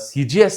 CGS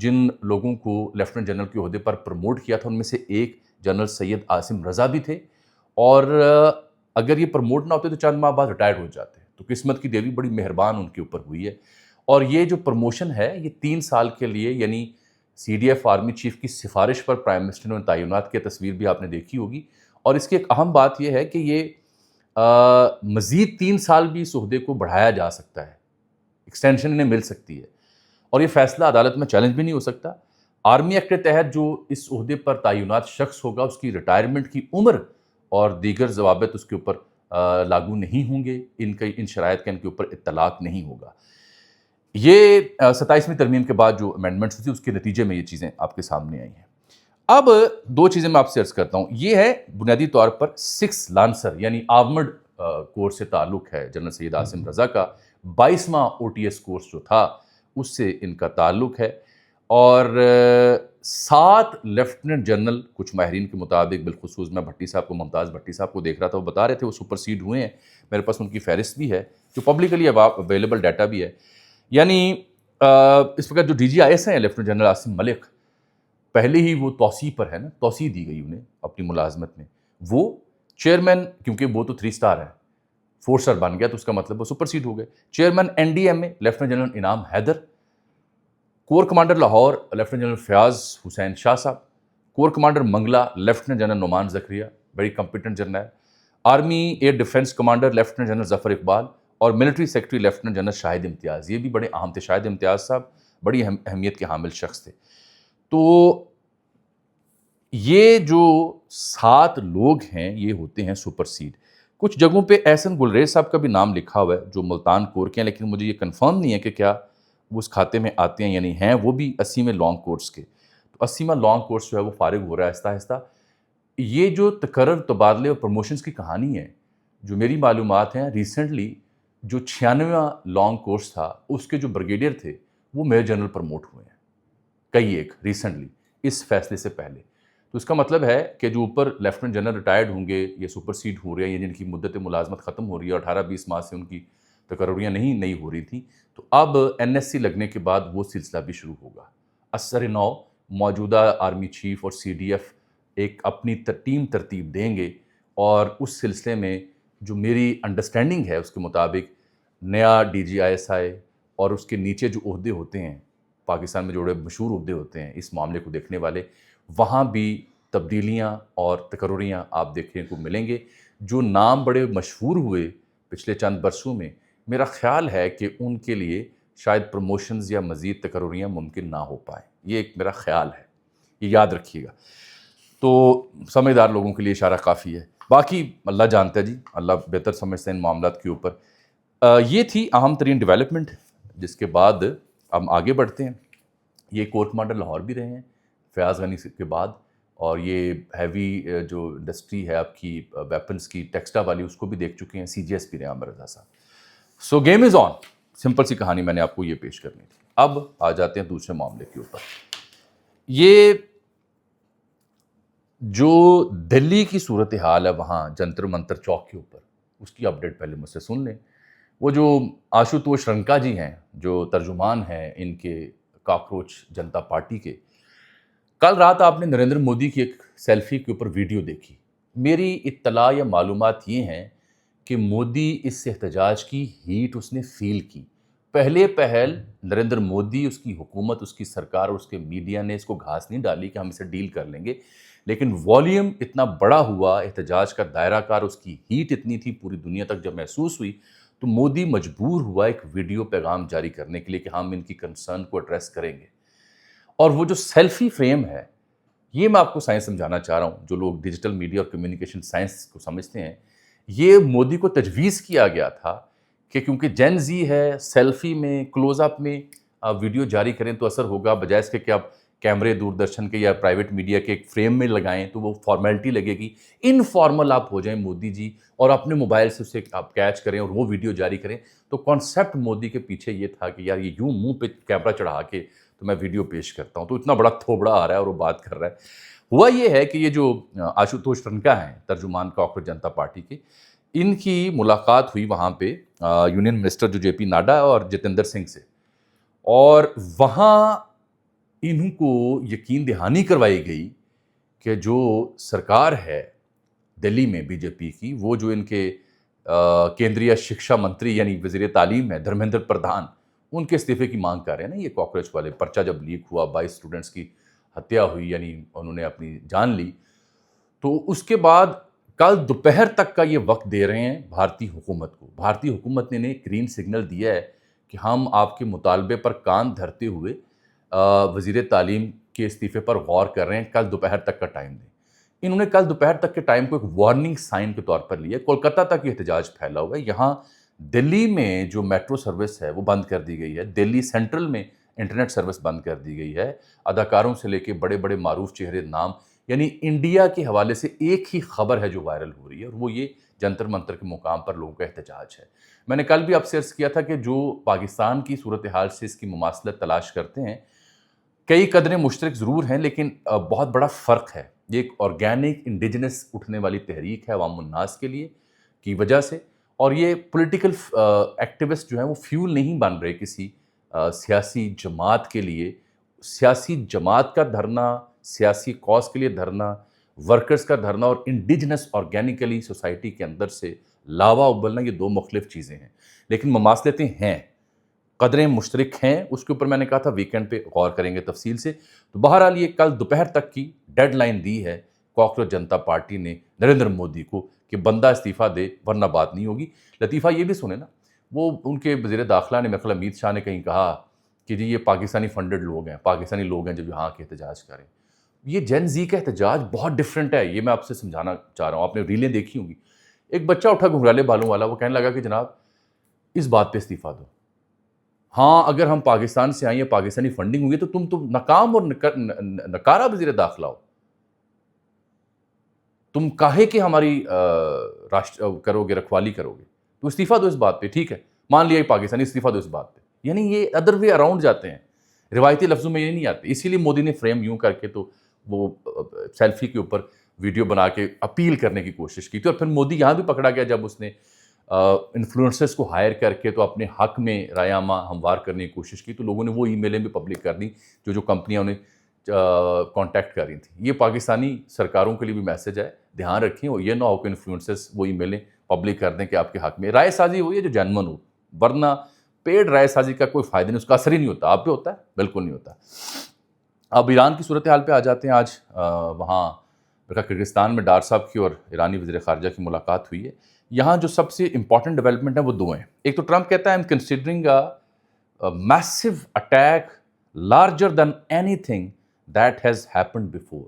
جن لوگوں کو لیفٹیننٹ جنرل کے عہدے پر پروموٹ کیا تھا ان میں سے ایک جنرل سید عاصم رضا بھی تھے، اور اگر یہ پروموٹ نہ ہوتے تو چند ماہ بعد ریٹائرڈ ہو جاتے. تو قسمت کی دیوی بڑی مہربان ان کے اوپر ہوئی ہے، اور یہ جو پروموشن ہے یہ 3 سال کے لیے، یعنی C D F army chief کی سفارش پر پرائم منسٹر نے تعینات کی تصویر بھی آپ نے دیکھی ہوگی. اور اس کی ایک اہم بات یہ ہے کہ یہ مزید 3 سال بھی اس عہدے کو بڑھایا جا سکتا ہے، ایکسٹینشن انہیں مل سکتی ہے، اور یہ فیصلہ عدالت میں چیلنج بھی نہیں ہو سکتا. آرمی ایکٹ کے تحت جو اس عہدے پر تعینات شخص ہوگا اس کی ریٹائرمنٹ کی عمر اور دیگر ضوابط اس کے اوپر لاگو نہیں ہوں گے، ان شرائط کا ان کے اوپر اطلاق نہیں ہوگا. یہ 27ویں ترمیم کے بعد جو امینڈمنٹس تھی اس کے نتیجے میں یہ چیزیں آپ کے سامنے آئی ہیں. اب 2 چیزیں میں آپ سے عرض کرتا ہوں. یہ ہے بنیادی طور پر 6 لانسر یعنی آرمڈ کورس سے تعلق ہے جنرل سید عاصم رضا کا. 22واں OTS کورس جو تھا اس سے ان کا تعلق ہے، اور 7 لیفٹیننٹ جنرل کچھ ماہرین کے مطابق، بالخصوص میں بھٹی صاحب کو، ممتاز بھٹی صاحب کو دیکھ رہا تھا، وہ بتا رہے تھے وہ سپر سیڈ ہوئے ہیں. میرے پاس ان کی فہرست بھی ہے جو پبلکلی اویلیبل ڈیٹا بھی ہے. یعنی اس وقت جو DGIS ہیں لیفٹیننٹ جنرل عاصم ملک، پہلے ہی وہ توسیع پر ہے نا، توسیع دی گئی انہیں اپنی ملازمت میں. وہ چیئرمین، کیونکہ وہ تو 3 سٹار ہے، 4 سٹار بن گیا تو اس کا مطلب وہ سپر سیڈ ہو گئے. Chairman NDMA lieutenant general Inam Haider, corps commander Lahore lieutenant general Fayyaz Hussain Shah Sahab, corps commander Mangla lieutenant general Noman Zakaria, بڑی کمپیٹنٹ جرنیل، army air defence commander lieutenant general Zafar Iqbal, اور military secretary lieutenant general Shahid Imtiaz. یہ بھی بڑے اہم تھے. شاہد امتیاز صاحب بڑی اہمیت کے حامل شخص تھے. تو یہ جو 7 لوگ ہیں یہ ہوتے ہیں سپر سیڈ. کچھ جگہوں پہ احسن گلریز صاحب کا بھی نام لکھا ہوا ہے جو ملتان کور کے ہیں، لیکن مجھے یہ کنفرم نہیں ہے کہ کیا وہ اس کھاتے میں آتے ہیں یعنی ہیں. وہ بھی 80ویں لانگ کورس کے. تو 80واں لانگ کورس جو ہے وہ فارغ ہو رہا ہے آہستہ آہستہ. یہ جو تقرر، تبادلے اور پروموشنز کی کہانی ہے، جو میری معلومات ہیں ریسنٹلی جو 96واں لانگ کورس تھا اس کے جو بریگیڈیئر تھے وہ میجر جنرل پروموٹ ہوئے ہیں، کئی ایک ریسنٹلی اس فیصلے سے پہلے. تو اس کا مطلب ہے کہ جو اوپر لیفٹیننٹ جنرل ریٹائرڈ ہوں گے، یہ سپر سیڈ ہو رہے ہیں، جن کی مدت ملازمت ختم ہو رہی ہے، 18-20 ماہ سے ان کی تقرریاں نہیں ہو رہی تھیں، تو اب NSC لگنے کے بعد وہ سلسلہ بھی شروع ہوگا. اثر نو موجودہ آرمی چیف اور CDF ایک اپنی ٹیم ترتیب دیں گے، اور اس سلسلے میں جو میری انڈرسٹینڈنگ ہے اس کے مطابق نیا DGIS آئے اور اس کے نیچے جو عہدے ہوتے ہیں پاکستان میں، جو مشہور عہدے ہوتے ہیں اس معاملے کو دیکھنے والے، وہاں بھی تبدیلیاں اور تقرریاں آپ دیکھنے کو ملیں گے. جو نام بڑے مشہور ہوئے پچھلے چند برسوں میں، میرا خیال ہے کہ ان کے لیے شاید پروموشنز یا مزید تقرریاں ممکن نہ ہو پائیں. یہ ایک میرا خیال ہے، یہ یاد رکھیے گا. تو سمجھدار لوگوں کے لیے اشارہ کافی ہے، باقی اللہ جانتا ہے جی، اللہ بہتر سمجھتے ہیں ان معاملات کے اوپر. یہ تھی اہم ترین ڈیولپمنٹ، جس کے بعد ہم آگے بڑھتے ہیں. یہ کور کمانڈر لاہور بھی رہے ہیں فیاض غنی کے بعد، اور یہ ہیوی جو انڈسٹری ہے آپ کی ویپنز کی، ٹیکسٹا والی، اس کو بھی دیکھ چکے ہیں. CGS بھی رہے عامر رضا صاحب. سو گیم از آن. سمپل سی کہانی میں نے آپ کو یہ پیش کرنی تھی. اب آ جاتے ہیں دوسرے معاملے کے اوپر. یہ جو دلی کی صورتحال ہے وہاں جنتر منتر چوک کے اوپر، اس کی اپڈیٹ پہلے مجھ سے سن لیں. وہ جو آشوتوش رنکا جی ہیں، جو ترجمان ہیں ان کے کاکروچ جنتا پارٹی کے، کل رات آپ نے نریندر مودی کی ایک سیلفی کے اوپر ویڈیو دیکھی. میری اطلاع یا معلومات یہ ہیں کہ مودی اس احتجاج کی ہیٹ اس نے فیل کی. پہلے پہل نریندر مودی، اس کی حکومت، اس کی سرکار اور اس کے میڈیا نے اس کو گھاس نہیں ڈالی کہ ہم اسے ڈیل کر لیں گے، لیکن والیوم اتنا بڑا ہوا، احتجاج کا دائرہ کار، اس کی ہیٹ اتنی تھی پوری دنیا تک جب محسوس ہوئی، تو مودی مجبور ہوا ایک ویڈیو پیغام جاری کرنے کے لیے کہ ہم ان کی کنسرن کو ایڈریس کریں گے. اور وہ جو سیلفی فریم ہے، یہ میں آپ کو سائنس سمجھانا چاہ رہا ہوں. جو لوگ ڈیجیٹل میڈیا اور کمیونیکیشن سائنس کو سمجھتے ہیں، یہ مودی کو تجویز کیا گیا تھا کہ کیونکہ جین زی ہے، سیلفی میں کلوز اپ میں ویڈیو جاری کریں تو اثر ہوگا، بجائے اس کے کہ آپ کیمرے دوردرشن کے یا پرائیویٹ میڈیا کے ایک فریم میں لگائیں تو وہ فارمیلٹی لگے گی. انفارمل آپ ہو جائیں مودی جی، اور اپنے موبائل سے اسے آپ کیچ کریں اور وہ ویڈیو جاری کریں. تو کانسیپٹ مودی کے پیچھے یہ تھا کہ یار یہ یوں منہ پہ کیمرہ چڑھا کے تو میں ویڈیو پیش کرتا ہوں، تو اتنا بڑا تھوبڑا آ رہا ہے اور وہ بات کر رہا ہے. ہوا یہ ہے کہ یہ جو آشوتوش رنکا ہیں، ترجمان کاکروچ جنتا پارٹی کے، ان کی ملاقات ہوئی وہاں پہ یونین منسٹر جو JP ناڈا اور جتیندر سنگھ سے، اور وہاں انہوں کو یقین دہانی کروائی گئی کہ جو سرکار ہے دلی میں بی جے پی کی، وہ جو ان کے کیندریہ شکشا منتری یعنی وزیر تعلیم ہے دھرمیندر پردھان، ان کے استعفے کی مانگ کر رہے ہیں نا یہ کاکروچ والے. پرچہ جب لیک ہوا 22 اسٹوڈنٹس کی ہتیا ہوئی، یعنی انہوں نے اپنی جان لی، تو اس کے بعد کل دوپہر تک کا یہ وقت دے رہے ہیں بھارتی حکومت کو. بھارتی حکومت نے انہیں گرین سگنل دیا ہے کہ ہم آپ کے مطالبے پر کان دھرتے ہوئے وزیر تعلیم کے استعفے پر غور کر رہے ہیں، کل دوپہر تک کا ٹائم دیں. انہوں نے کل دوپہر تک کے ٹائم کو ایک وارننگ سائن کے طور پر لیا. کولکتہ تک یہ احتجاج پھیلا ہوا ہے. یہاں دلی میں جو میٹرو سروس ہے وہ بند کر دی گئی ہے. دلی سینٹرل میں انٹرنیٹ سروس بند کر دی گئی ہے. اداکاروں سے لے کے بڑے بڑے معروف چہرے نام، یعنی انڈیا کے حوالے سے ایک ہی خبر ہے جو وائرل ہو رہی ہے، اور وہ یہ جنتر منتر کے مقام پر لوگوں کا احتجاج ہے. میں نے کل بھی آپ سے عرض کیا تھا کہ جو پاکستان کی صورتحال سے اس کی مماثلت تلاش کرتے ہیں، کئی قدریں مشترک ضرور ہیں، لیکن بہت بڑا فرق ہے. یہ ایک آرگینک انڈیجنس اٹھنے والی تحریک ہے عوام الناس کے لیے کی وجہ سے، اور یہ پولیٹیکل ایکٹیوسٹ جو ہیں وہ فیول نہیں بن رہے کسی سیاسی جماعت کے لیے. سیاسی جماعت کا دھرنا، سیاسی کاز کے لیے دھرنا، ورکرز کا دھرنا اور انڈیجنس آرگینیکلی سوسائٹی کے اندر سے لاوا ابلنا، یہ دو مختلف چیزیں ہیں، لیکن مماثلتیں ہیں، قدریں مشترک ہیں. اس کے اوپر میں نے کہا تھا ویکنڈ پہ غور کریں گے تفصیل سے. تو بہرحال یہ کل دوپہر تک کی ڈیڈ لائن دی ہے کاکروچ جنتا پارٹی نے نریندر مودی کو کہ بندہ استعفیٰ دے ورنہ بات نہیں ہوگی. لطیفہ یہ بھی سنیں نا، وہ ان کے وزیر داخلہ نے، میرے امیت شاہ نے کہیں کہا کہ جی یہ پاکستانی فنڈڈ لوگ ہیں، پاکستانی لوگ ہیں جو یہاں کے احتجاج کریں. یہ جین زی کا احتجاج بہت ڈفرینٹ ہے، یہ میں آپ سے سمجھانا چاہ رہا ہوں. آپ نے ریلیں دیکھی ہوں گی. ایک بچہ اٹھا گھنگرالے بالوں والا، وہ کہنے لگا کہ جناب اس بات پہ استعفیٰ دو. ہاں اگر ہم پاکستان سے آئیں یا پاکستانی فنڈنگ ہوئی تو تم تو ناکام اور نکارہ وزیر داخلہ ہو. تم کاہے کہ ہماری کرو گے، رکھوالی کرو گے، تو استعفیٰ دو اس بات پہ. ٹھیک ہے مان لیا پاکستانی، استعفیٰ دو اس بات پہ. یعنی یہ ادر وے اراؤنڈ جاتے ہیں، روایتی لفظوں میں یہ نہیں آتے. اسی لیے مودی نے فریم یوں کر کے تو وہ سیلفی کے اوپر ویڈیو بنا کے اپیل کرنے کی کوشش کی تھی. اور پھر مودی یہاں بھی پکڑا گیا جب اس نے انفلوئنسرز کو ہائر کر کے تو اپنے حق میں رائے عامہ ہموار کرنے کی کوشش کی. تو لوگوں نے وہ ای میلیں بھی پبلک کر دیں جو کمپنیاں انہیں کانٹیکٹ کر رہی تھیں. یہ پاکستانی سرکاروں کے لیے بھی میسج ہے، دھیان رکھیں اور یہ نہ ہو کہ انفلوئنسرز وہ ای میلیں پبلک کر دیں کہ آپ کے حق میں رائے سازی ہوئی ہے جو جینون ہو، ورنہ پیڈ رائے سازی کا کوئی فائدہ نہیں، اس کا اثر ہی نہیں ہوتا. آپ پہ ہوتا ہے؟ بالکل نہیں ہوتا. اب ایران کی صورتحال پہ آ جاتے ہیں. آج وہاں کرغزستان میں ڈار صاحب کی اور ایرانی وزیر خارجہ کی ملاقات ہوئی ہے. یہاں جو سب سے امپورٹنٹ ڈیولپمنٹ ہے وہ دو ہیں. ایک تو ٹرمپ کہتا ہے I am considering a massive attack larger than anything that has happened before.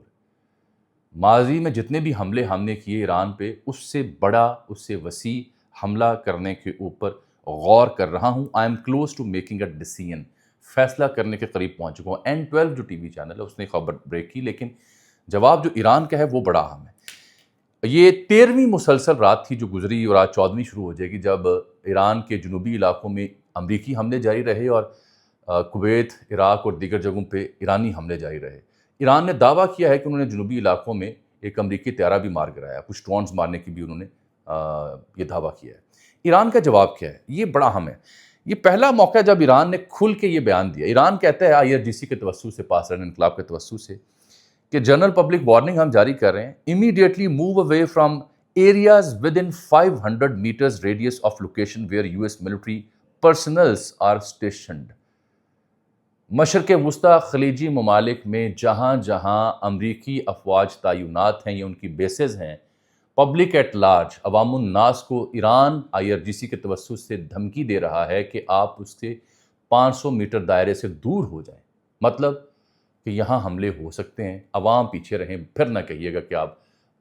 ماضی میں جتنے بھی حملے ہم نے کیے ایران پہ، اس سے بڑا، اس سے وسیع حملہ کرنے کے اوپر غور کر رہا ہوں. I am close to making a decision. فیصلہ کرنے کے قریب پہنچ چکا ہوں. N12 جو ٹی وی چینل ہے اس نے خبر بریک کی، لیکن جواب جو ایران کا ہے وہ بڑا اہم ہے. یہ 13ویں مسلسل رات تھی جو گزری، اور آج 14ویں شروع ہو جائے گی، جب ایران کے جنوبی علاقوں میں امریکی حملے جاری رہے اور کویت، عراق اور دیگر جگہوں پہ ایرانی حملے جاری رہے. ایران نے دعویٰ کیا ہے کہ انہوں نے جنوبی علاقوں میں ایک امریکی طیارہ بھی مار گرایا، کچھ ڈرونز مارنے کی بھی انہوں نے یہ دعویٰ کیا ہے. ایران کا جواب کیا ہے؟ یہ بڑا اہم ہے. یہ پہلا موقع ہے جب ایران نے کھل کے یہ بیان دیا. ایران کہتا ہے IRGC کے توسط سے، پاسداران انقلاب کے توسط سے، کہ جنرل پبلک وارننگ ہم جاری کر رہے ہیں. Immediately move away from areas within 500 meters radius of location where US military personnels are stationed. مشرق وسطیٰ خلیجی ممالک میں جہاں جہاں امریکی افواج تعینات ہیں یا ان کی بیسز ہیں، پبلک ایٹ لارج، عوام الناس کو ایران IRGC کے توسط سے دھمکی دے رہا ہے کہ آپ اس کے 500 میٹر دائرے سے دور ہو جائیں. مطلب کہ یہاں حملے ہو سکتے ہیں، عوام پیچھے رہیں، پھر نہ کہیے گا کہ آپ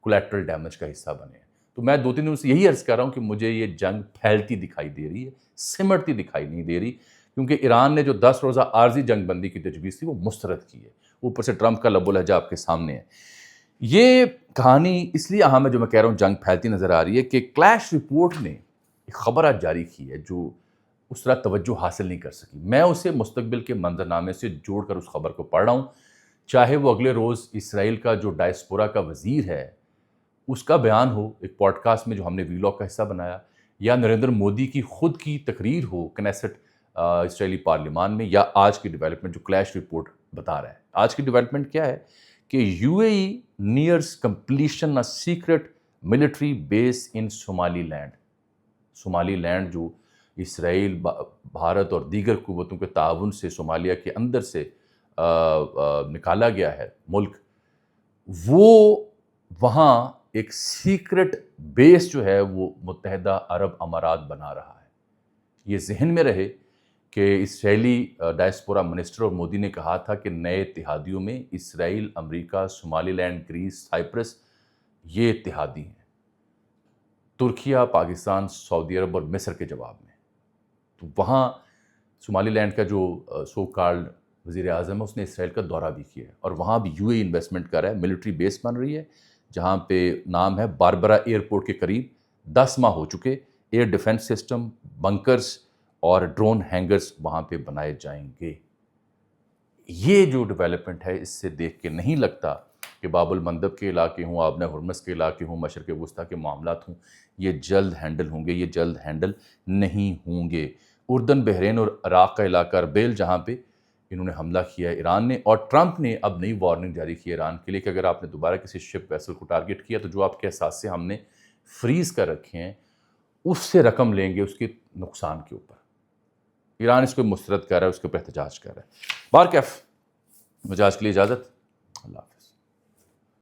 کولیٹرل ڈیمیج کا حصہ بنے ہیں. تو میں 2-3 دنوں سے یہی عرض کر رہا ہوں کہ مجھے یہ جنگ پھیلتی دکھائی دے رہی ہے، سمٹتی دکھائی نہیں دے رہی، کیونکہ ایران نے جو 10 روزہ عارضی جنگ بندی کی تجویز تھی وہ مسترد کی ہے. اوپر سے ٹرمپ کا لب و لہجہ آپ کے سامنے ہے. یہ کہانی اس لیے اہم ہے جو میں کہہ رہا ہوں جنگ پھیلتی نظر آ رہی ہے کہ کلیش رپورٹ نے ایک خبر آج جاری کی ہے جو اس طرح توجہ حاصل نہیں کر سکی. میں اسے مستقبل کے منظرنامے سے جوڑ کر اس خبر کو پڑھ رہا ہوں، چاہے وہ اگلے روز اسرائیل کا جو ڈائسپورا کا وزیر ہے اس کا بیان ہو ایک پوڈ کاسٹ میں جو ہم نے ویلاگ کا حصہ بنایا، یا نریندر مودی کی خود کی تقریر ہو کنیسٹ اسرائیلی پارلیمان میں، یا آج کی ڈیولپمنٹ جو کلیش رپورٹ بتا رہا ہے. آج کی ڈیولپمنٹ کیا ہے کہ U A E nears completion a secret military base in Somaliland. Somaliland جو اسرائیل، بھارت اور دیگر قوتوں کے تعاون سے صومالیہ کے اندر سے نکالا گیا ہے ملک، وہ وہاں ایک سیکرٹ بیس جو ہے وہ متحدہ عرب امارات بنا رہا ہے. یہ ذہن میں رہے کہ اسرائیلی ڈائسپورا منسٹر اور مودی نے کہا تھا کہ نئے اتحادیوں میں اسرائیل، امریکہ، صومالی لینڈ، گریس، سائپرس یہ اتحادی ہیں. ترکیہ، پاکستان، سعودی عرب اور مصر کے جواب میں. تو وہاں صومالی لینڈ کا جو سو کالڈ وزیر اعظم ہے اس نے اسرائیل کا دورہ بھی کیا ہے، اور وہاں بھی یو اے انویسٹمنٹ کر رہا ہے. ملٹری بیس بن رہی ہے جہاں پہ نام ہے باربرا ایئرپورٹ کے قریب. 10 ماہ ہو چکے. ایئر ڈیفنس سسٹم، بنکرز اور ڈرون ہینگرز وہاں پہ بنائے جائیں گے. یہ جو ڈیولپمنٹ ہے اس سے دیکھ کے نہیں لگتا کہ باب المندب کے علاقے ہوں، آبنہ ہرمز کے علاقے ہوں، مشرق وسطیٰ کے معاملات ہوں، یہ جلد ہینڈل ہوں گے. یہ جلد ہینڈل نہیں ہوں گے. اردن، بحرین اور عراق کا علاقہ اربیل جہاں پہ انہوں نے حملہ کیا ہے ایران نے، اور ٹرمپ نے اب نئی وارننگ جاری کی ہے ایران کے لیے کہ اگر آپ نے دوبارہ کسی شپ ویسل کو ٹارگٹ کیا تو جو آپ کے اثاثے ہم نے فریز کر رکھے ہیں اس سے رقم لیں گے اس کے نقصان کے اوپر. ایران اس کو مسترد کر رہا ہے، اس کے اوپر احتجاج کر رہا ہے. بہرکیف مجھے آج کے لیے اجازت. اللہ حافظ.